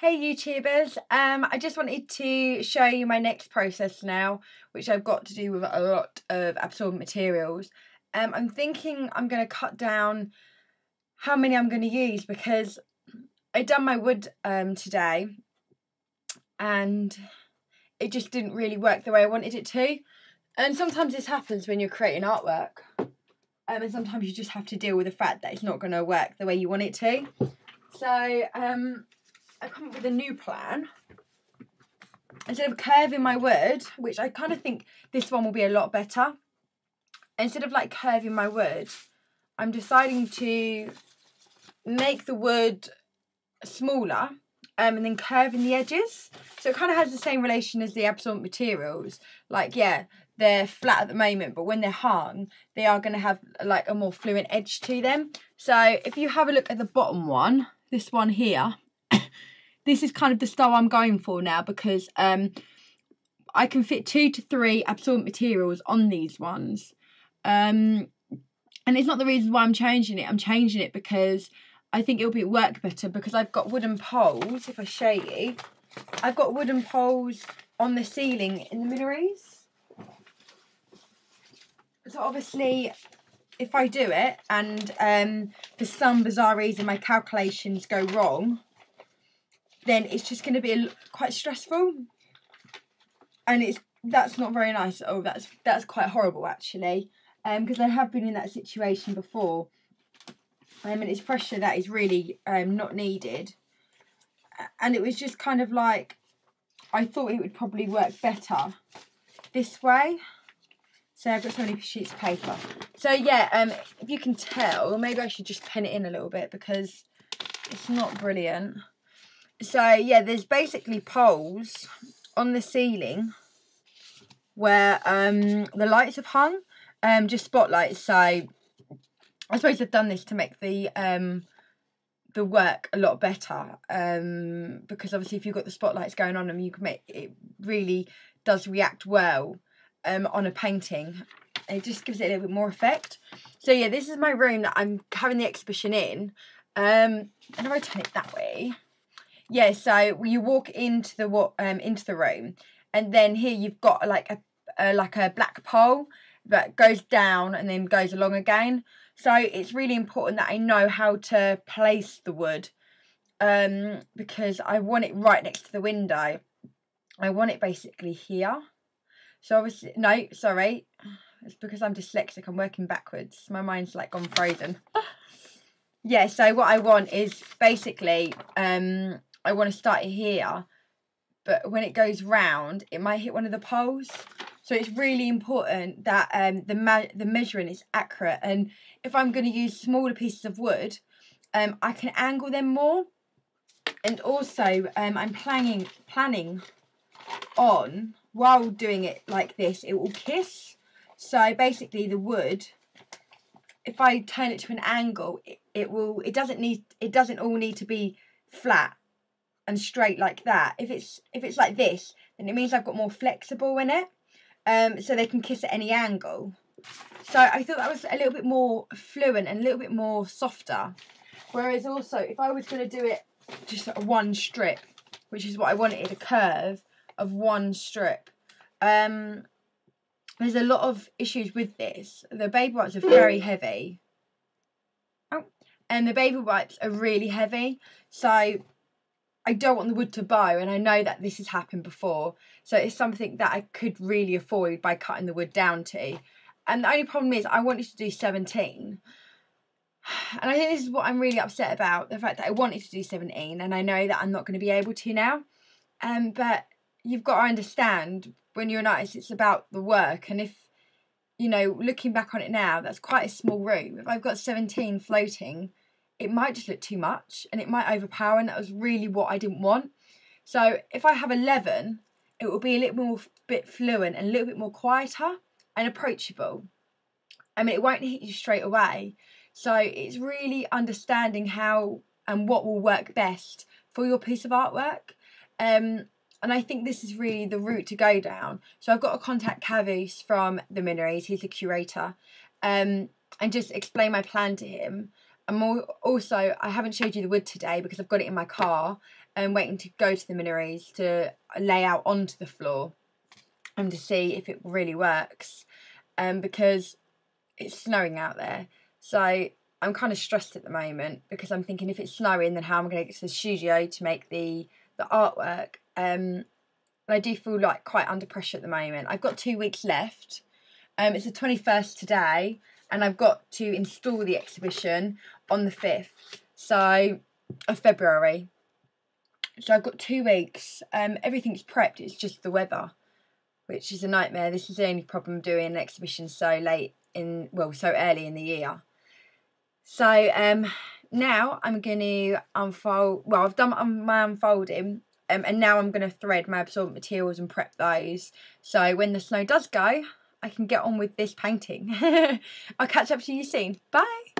Hey YouTubers, I just wanted to show you my next process now, which I've got to do with a lot of absorbent materials. I'm thinking I'm going to cut down how many I'm going to use because I done my wood today and it just didn't really work the way I wanted it to. And sometimes this happens when you're creating artwork. And sometimes you just have to deal with the fact that it's not going to work the way you want it to. So, I've come up with a new plan. Instead of curving my wood, which I kind of think this one will be a lot better, instead of like curving my wood, I'm deciding to make the wood smaller and then curving the edges. So it kind of has the same relation as the absorbent materials. Like, yeah, they're flat at the moment, but when they're hung, they are going to have like a more fluent edge to them. So if you have a look at the bottom one, this one here, this is kind of the style I'm going for now because I can fit 2 to 3 absorbent materials on these ones. And it's not the reason why I'm changing it. I'm changing it because I think it'll work better because I've got wooden poles. If I show you, I've got wooden poles on the ceiling in the minories. So obviously, if I do it and for some bizarre reason my calculations go wrong, then it's just going to be quite stressful, and that's not very nice. Oh, that's quite horrible actually, because I have been in that situation before, and it's pressure that is really not needed, and it was just kind of like I thought it would probably work better this way. So I've got so many sheets of paper. So yeah, if you can tell, maybe I should just pen it in a little bit because it's not brilliant. So yeah, there's basically poles on the ceiling where the lights have hung, just spotlights. So I suppose they've done this to make the work a lot better, because obviously if you've got the spotlights going on them, you can make it really does react well on a painting. It just gives it a little bit more effect. So yeah, this is my room that I'm having the exhibition in, and if I turn it that way. Yeah, so you walk into the room, and then here you've got like a black pole that goes down and then goes along again. So it's really important that I know how to place the wood, because I want it right next to the window. I want it basically here. So obviously, no, sorry, it's because I'm dyslexic. I'm working backwards. My mind's like gone frozen. Yeah, so what I want is basically I want to start it here, but when it goes round, it might hit one of the poles. So it's really important that the measuring is accurate. And if I'm going to use smaller pieces of wood, I can angle them more. And also, I'm planning on, while doing it like this, it will kiss. So basically, the wood, if I turn it to an angle, it doesn't all need to be flat and straight like that. If it's like this, then it means I've got more flexible in it, so they can kiss at any angle. So I thought that was a little bit more fluent and a little bit more softer. Whereas also, if I was going to do it just at one strip, which is what I wanted, a curve of one strip, there's a lot of issues with this. The baby wipes are very heavy. Oh, and the baby wipes are really heavy, so I don't want the wood to bow, and I know that this has happened before, so it's something that I could really avoid by cutting the wood down to. And the only problem is I wanted to do 17, and I think this is what I'm really upset about, the fact that I wanted to do 17 and I know that I'm not going to be able to now. But you've got to understand, when you're an artist, it's about the work, and if, you know, looking back on it now, that's quite a small room. If I've got 17 floating, it might just look too much and it might overpower, and that was really what I didn't want. So if I have 11, it will be a little more bit fluent and a little bit more quieter and approachable. I mean, it won't hit you straight away. So it's really understanding how and what will work best for your piece of artwork. And I think this is really the route to go down. So I've got to contact Kavus from the Minories, he's the curator, and just explain my plan to him Also, I haven't showed you the wood today because I've got it in my car and waiting to go to the Minories to lay out onto the floor and to see if it really works, because it's snowing out there. So I'm kind of stressed at the moment because I'm thinking if it's snowing, then how am I going to get to the studio to make the artwork? And I do feel like quite under pressure at the moment. I've got 2 weeks left. It's the 21st today, and I've got to install the exhibition on the 5th of February. So I've got 2 weeks. Everything's prepped, it's just the weather, which is a nightmare. This is the only problem doing an exhibition so early in the year. So now I'm going to unfold, well, I've done my unfolding, and now I'm going to thread my absorbent materials and prep those. So when the snow does go, I can get on with this painting. I'll catch up to you soon. Bye.